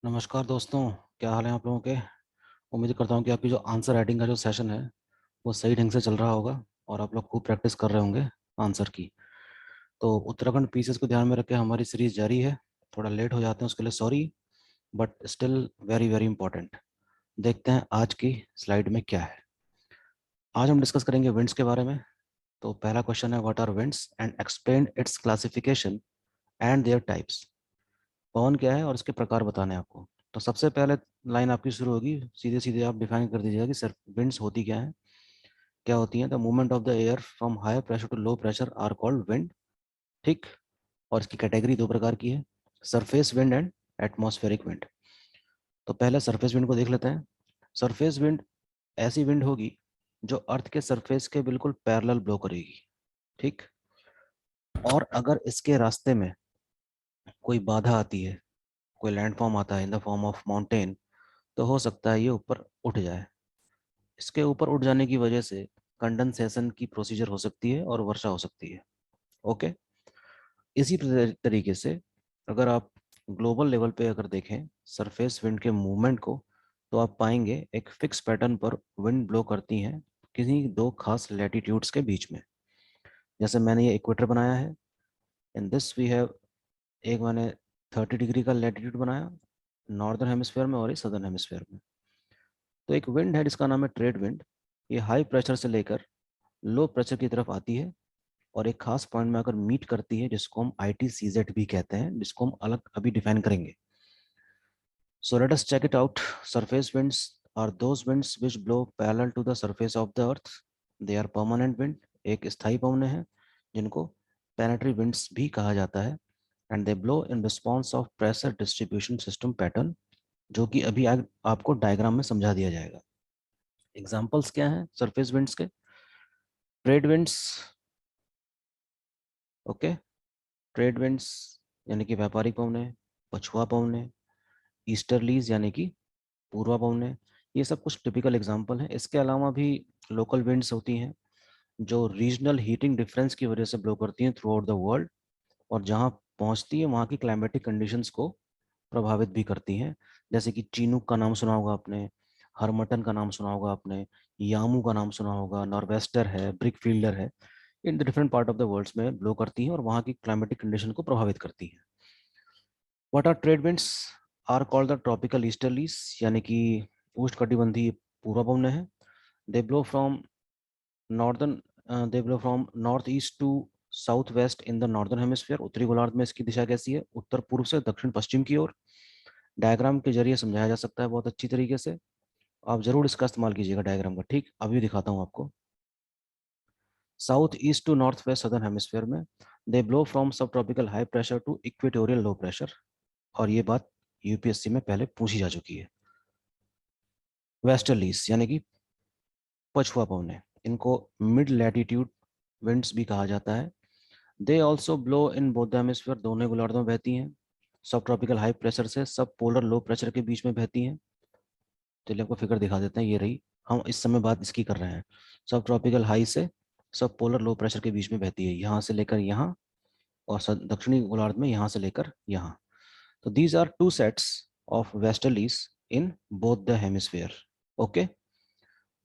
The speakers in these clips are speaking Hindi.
नमस्कार दोस्तों। क्या हाल है आप लोगों के। उम्मीद करता हूँ कि आपकी जो आंसर राइटिंग का जो सेशन है वो सही ढंग से चल रहा होगा और आप लोग खूब प्रैक्टिस कर रहे होंगे आंसर की। तो उत्तराखंड पीसेस को ध्यान में रख के हमारी सीरीज जारी है। थोड़ा लेट हो जाते हैं उसके लिए sorry, but still very very important. देखते हैं आज की स्लाइड में क्या है। आज हम डिस्कस करेंगे विंड्स के बारे में। तो पहला क्वेश्चन है, what are winds and explain its classification and their types. पवन क्या है और इसके प्रकार बताने हैं आपको। तो सबसे पहले लाइन आपकी शुरू होगी, सीधे सीधे आप डिफाइन कर दीजिएगा कि सर विंड्स होती क्या है, क्या होती है। The movement of the air from higher pressure to low pressure are called wind. ठीक। और इसकी कैटेगरी दो प्रकार की है, surface wind and atmospheric wind. तो पहले सरफेस विंड को देख लेते हैं। सरफेस विंड ऐसी विंड होगी जो अर्थ के सरफेस के बिल्कुल पैरेलल ब्लो करेगी। ठीक। और अगर इसके रास्ते में कोई बाधा आती है, कोई लैंडफॉर्म आता है in the form of mountain, तो हो सकता है ये ऊपर उठ जाए। इसके ऊपर उठ जाने की वजह से कंडेंसेशन की प्रोसीजर हो सकती है और वर्षा हो सकती है। ओके। इसी तरीके से अगर आप ग्लोबल लेवल पे अगर देखें सरफेस विंड के मूवमेंट को, तो आप पाएंगे एक फिक्स पैटर्न पर विंड ब्लो करती हैं किसी दो खास लैटिट्यूड्स के बीच में। जैसे मैंने ये इक्वेटर बनाया है, इन दिस वी हैव, एक मैंने 30 डिग्री का लैटिट्यूड बनाया नॉर्दर्न हेमिस्फेयर में और ये सदर्न हेमिस्फेयर में। तो एक विंड है जिसका नाम है ट्रेड विंड। ये हाई प्रेशर से लेकर लो प्रेशर की तरफ आती है और एक खास पॉइंट में आकर मीट करती है, जिसको हम ITCZ भी कहते हैं, जिसको हम अलग अभी डिफाइन करेंगे। So let us check it out. Surface winds are those winds which blow parallel to the surface of the earth. They are permanent wind, एक स्थायी पवने हैं जिनको planetary winds भी कहा जाता है, and they blow in response of pressure distribution system pattern, जो कि अभी आपको डायग्राम में समझा दिया जाएगा। एग्जाम्पल्स क्या हैं सरफेस विंड्स के? Trade winds. Okay. Trade winds यानी कि व्यापारिक पवने, पछुआ पवने, ईस्टर्लीज यानी कि पूर्वा पवने, ये सब कुछ टिपिकल एग्जांपल हैं। इसके अलावा भी लोकल विंड्स होती हैं जो रीजनल हीटिंग डिफरेंस की वजह से ब्लो करती हैं थ्रू आउट द वर्ल्ड, और जहाँ पहुँचती है वहाँ की क्लाइमेटिक कंडीशंस को प्रभावित भी करती हैं। जैसे कि चीनूक का नाम सुना होगा आपने, हरमटन का नाम सुना होगा आपने, यामू का नाम सुना होगा, नॉर्वेस्टर है, ब्रिक फील्डर है। In the different part of the world में ब्लो करती हैं और वहाँ की क्लाइमेटिक कंडीशन को प्रभावित करती हैं। What are trade winds? Are called the tropical easterlies, यानी कि उष्णकटिबंधीय पूर्वा पवने हैं। They blow from northern they blow from north east to south west in the northern hemisphere. उत्तरी गोलार्ध में इसकी दिशा कैसी है? उत्तर पूर्व से दक्षिण पश्चिम की ओर। डायग्राम के जरिए समझाया जा सकता है बहुत अच्छी तरीके से। आप जरूर इसका इस्तेमाल कीजिएगा डायग्राम का। ठीक, अभी दिखाता हूँ आपको। South east to north west southern hemisphere में they blow from subtropical high pressure to equatorial low pressure. और ये बात UPSC में पहले पूछी जा चुकी है। वेस्टर्लीज यानी कि पछुआ पवने, इनको मिड लैटिट्यूड विंड्स भी कहा जाता है। They also blow in both the hemisphere, दोनों गोलार्धों में बहती हैं। सब ट्रॉपिकल हाई प्रेशर से सब पोलर लो प्रेशर के बीच में बहती हैं। चलिए आपको फिगर दिखा देते हैं, ये रही। हम इस समय बात इसकी कर रहे हैं। सब ट्रॉपिकल हाई से सब पोलर लो प्रेशर के बीच में बहती है, यहाँ से लेकर यहाँ, और दक्षिणी गोलार्ध में यहाँ से लेकर यहाँ। तो these are two sets of westerlies in both the hemisphere. Okay.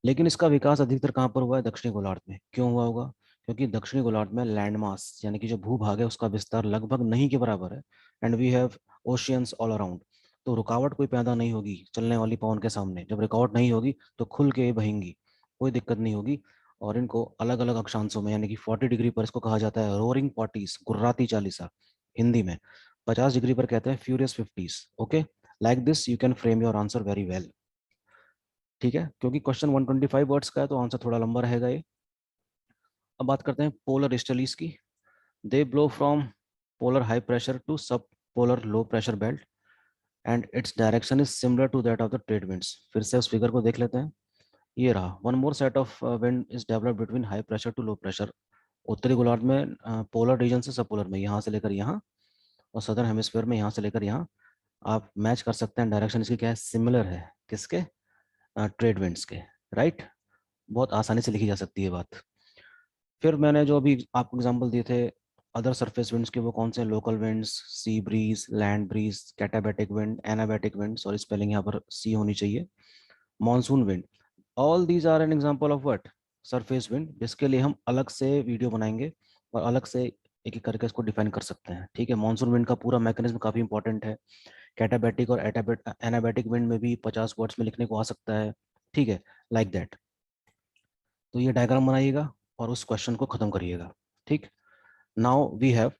लेकिन इसका विकास अधिकतर कहाँ पर हुआ है? दक्षिणी गोलार्ध में। क्यों हुआ होगा? क्योंकि दक्षिणी गोलार्ध में लैंड मास यानी कि जो भूभाग है उसका विस्तार लगभग नहीं के बराबर है, and we have oceans all around. तो रुकावट कोई पैदा नहीं होगी चलने वाली पवन के सामने। जब रुकावट नहीं होगी तो खुल के ये बहेंगी, कोई दिक्कत नहीं होगी। और इनको अलग अलग अक्षांशों में, यानी कि 40 डिग्री पर इसको कहा जाता है रोरिंग 40s, गुर्राती चालीसा। हिंदी में 50 डिग्री पर कहते हैं furious 50s। Okay. Like this you can frame your answer very well. ठीक है, क्योंकि क्वेश्चन 125 वर्ड्स का है तो आंसर थोड़ा लंबा रहेगा ये। अब बात करते हैं पोलर ईस्टर्लीज की। They blow from polar high pressure to sub polar low pressure belt, and its direction is similar to that of the trade winds. फिर से उस फिगर को देख लेते हैं। ये रहा, one more set of wind is develop between high pressure to low pressure. उत्तरी गोलार्ध में पोलर रीजन से सब पोलर में, यहाँ से लेकर यहाँ, और सदर्न हेमिस्फीयर में यहाँ से लेकर यहाँ। आप मैच कर सकते हैं, डायरेक्शन इसकी क्या है? सिमिलर है। किसके? ट्रेड विंड्स के। राइट। बहुत आसानी से लिखी जा सकती है बात। फिर मैंने जो अभी आपको एग्जांपल दिए थे अदर सरफेस विंड्स के वो कौन से, local winds, sea breeze, land breeze, katabatic wind, anabatic wind, sorry spelling यहाँ पर सी होनी चाहिए, monsoon wind. All these are an example of what, surface wind, जिसके लिए हम अलग से वीडियो बनाएंगे और अलग से एक एक करके इसको डिफाइन कर सकते हैं। ठीक है, मॉनसून विंड का पूरा मैकेनिज्म काफी इंपॉर्टेंट है। कैटाबैटिक और एनाबैटिक विंड में भी 50 वर्ड्स में लिखने को आ सकता है। ठीक है, लाइक दैट। तो ये डायग्राम बनाइएगा और उस क्वेश्चन को खत्म करिएगा। ठीक, now we have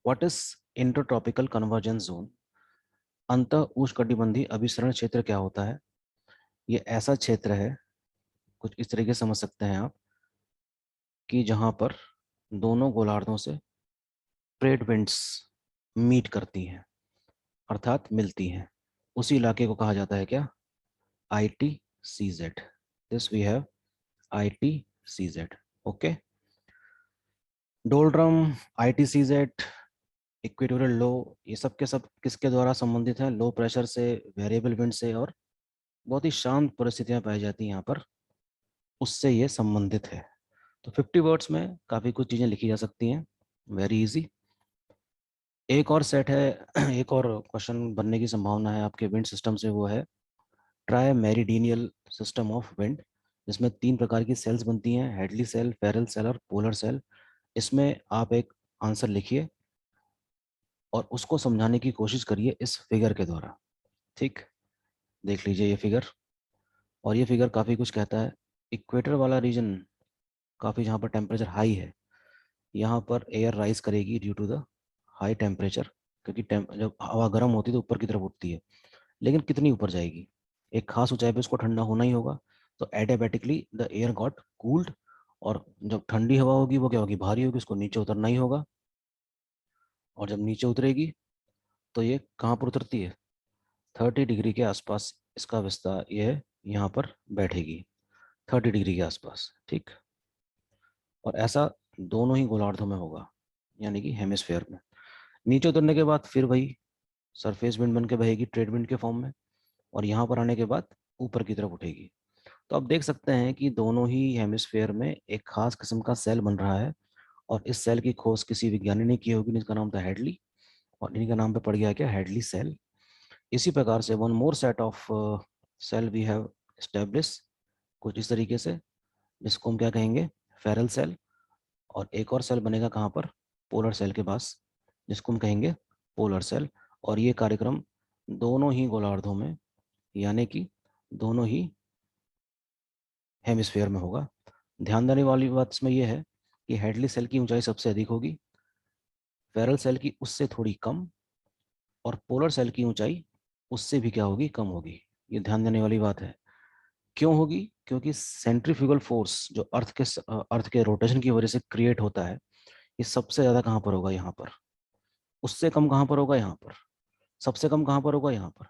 what is intertropical convergence zone. अंत उष्णकटिबंधीय अभिसरण क्षेत्र क्या होता है? ये ऐसा क्षेत्र है, कुछ इस तरीके से समझ सकते हैं आप, कि जहां पर दोनों गोलार्धों से ट्रेड विंड्स मीट करती हैं, अर्थात मिलती हैं। उसी इलाके को कहा जाता है क्या? ITCZ। This we have ITCZ। Okay, doldrum, ITCZ, equatorial low, ये सब के सब किसके द्वारा संबंधित है? लो प्रेशर से, वेरिएबल विंड से, और बहुत ही शांत परिस्थितियां पाई जाती हैं यहाँ पर, उससे ये संबंधित है। तो 50 वर्ड्स में काफ़ी कुछ चीज़ें लिखी जा सकती हैं, वेरी इजी। एक और सेट है, एक और क्वेश्चन बनने की संभावना है आपके विंड सिस्टम से, वो है try meridional system of wind, जिसमें 3 प्रकार की सेल्स बनती हैं, हेडली सेल, फेरल सेल और पोलर सेल। इसमें आप एक आंसर लिखिए और उसको समझाने की कोशिश करिए इस फिगर के द्वारा। ठीक, देख लीजिए ये फिगर, और ये फिगर काफ़ी कुछ कहता है। इक्वेटर वाला रीजन काफ़ी, जहाँ पर टेम्परेचर हाई है, यहाँ पर एयर राइज करेगी due to the high temperature, क्योंकि जब हवा गर्म होती है तो ऊपर की तरफ उठती है, लेकिन कितनी ऊपर जाएगी? एक खास ऊंचाई पे उसको ठंडा होना ही होगा। तो adiabatically the air got cooled, और जब ठंडी हवा होगी वो क्या होगी? भारी होगी, उसको नीचे उतरना ही होगा। और जब नीचे उतरेगी तो ये कहाँ पर उतरती है? 30 डिग्री के आसपास इसका विस्तार, ये है यहाँ पर बैठेगी 30 डिग्री के आसपास। ठीक, और ऐसा दोनों ही गोलार्धों में होगा, यानी कि हेमिस्फेयर में। नीचे उतरने के बाद फिर वही सरफेस विंड बन के बहेगी ट्रेड विंड के फॉर्म में, और यहाँ पर आने के बाद ऊपर की तरफ उठेगी। तो आप देख सकते हैं कि दोनों ही हेमिस्फेयर में एक खास किस्म का सेल बन रहा है, और इस सेल की खोज किसी विज्ञानी ने की होगी जिसका नाम था हेडली, और इन्हीं का नाम पे पड़ गया क्या? Hadley cell. इसी प्रकार से one more set of cell we have establish, कुछ इस तरीके से, जिसको हम क्या कहेंगे? Ferrel cell. और एक और सेल बनेगा कहाँ पर? पोलर सेल के पास, जिसको हम कहेंगे पोलर सेल। और ये कार्यक्रम दोनों ही गोलार्धों में, यानी कि दोनों ही हेमिस्फेयर में होगा। ध्यान देने वाली बात इसमें यह है कि हेडली सेल की ऊंचाई सबसे अधिक होगी, फेरल सेल की उससे थोड़ी कम, और पोलर सेल की ऊंचाई उससे भी क्या होगी? कम होगी। ये ध्यान देने वाली बात है। क्यों होगी? क्योंकि सेंट्रीफ्यूगल फोर्स जो अर्थ के रोटेशन की वजह से क्रिएट होता है, ये सबसे ज्यादा कहाँ पर होगा? यहाँ पर। उससे कम कहाँ पर होगा? यहाँ पर। सबसे कम कहाँ पर होगा? यहाँ पर।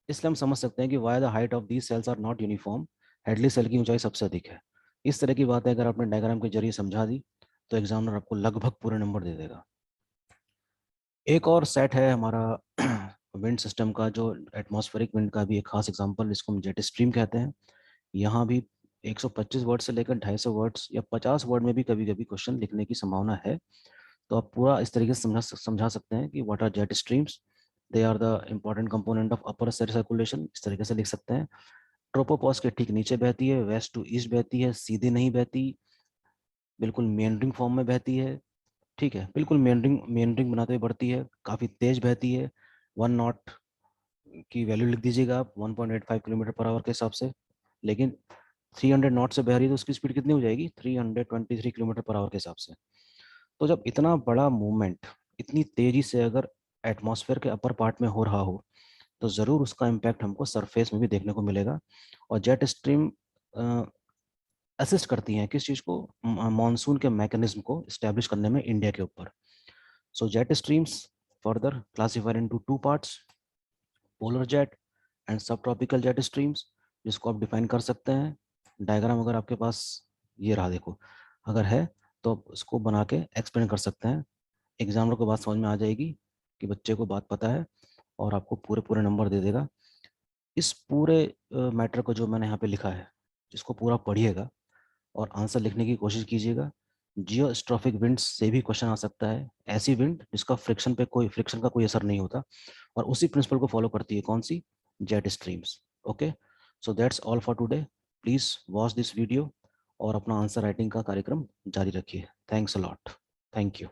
इसलिए हम समझ सकते हैं कि why the height of these cells are not uniform, Hadley cell की ऊंचाई सबसे अधिक है। इस तरह की बातें अगर आपने डायग्राम के जरिए समझा दी तो एग्जामिनर आपको लगभग पूरे नंबर दे देगा। एक और सेट है हमारा विंड सिस्टम का, जो एटमॉस्फेरिक विंड का भी एक खास एग्जांपल, जिसको हम जेट स्ट्रीम कहते हैं। यहाँ भी 125 वर्ड से लेकर 250 वर्ड्स या 50 वर्ड में भी कभी कभी क्वेश्चन लिखने की संभावना है। तो आप पूरा इस तरीके से समझा सकते हैं कि what are jet streams, they are the important component of upper circulation, इस तरीके से लिख सकते हैं। ट्रोपोपॉज के ठीक नीचे बहती है, वेस्ट टू ईस्ट बहती है, सीधे नहीं बहती, बिल्कुल मेंडरिंग फॉर्म में बहती है। ठीक है, बिल्कुल मेंडरिंग बनाते हुए बढ़ती है, काफ़ी तेज बहती है। 1 नॉट की वैल्यू लिख दीजिएगा आप, 1.85 किलोमीटर पर आवर के हिसाब से। लेकिन 300 नॉट से बह रही है तो उसकी स्पीड कितनी हो जाएगी? 323 किलोमीटर पर आवर के हिसाब से। तो जब इतना बड़ा मूवमेंट इतनी तेजी से अगर एटमॉस्फेयर के अपर पार्ट में हो रहा हो, तो ज़रूर उसका इम्पैक्ट हमको सरफेस में भी देखने को मिलेगा। और जेट स्ट्रीम असिस्ट करती हैं किस चीज़ को? मॉनसून के मैकेनिज्म को इस्टेब्लिश करने में इंडिया के ऊपर। So jet streams further classified into 2 parts, polar jet and sub tropical jet streams, जिसको आप डिफाइन कर सकते हैं। डायग्राम अगर आपके पास ये रहा, देखो, अगर है तो आप इसको बना के एक्सप्लेन कर सकते हैं। एग्जामिनर को बात समझ में आ जाएगी कि बच्चे को बात पता है, और आपको पूरे पूरे नंबर दे देगा। इस पूरे मैटर को जो मैंने यहाँ पे लिखा है, जिसको पूरा पढ़िएगा और आंसर लिखने की कोशिश कीजिएगा। जियोस्ट्रॉफिक विंड से भी क्वेश्चन आ सकता है, ऐसी विंड जिसका फ्रिक्शन का कोई असर नहीं होता, और उसी प्रिंसिपल को फॉलो करती है कौन सी, jet streams. Okay, so that's all for today. Please watch this video और अपना आंसर राइटिंग का कार्यक्रम जारी रखिए। Thanks a lot. Thank you.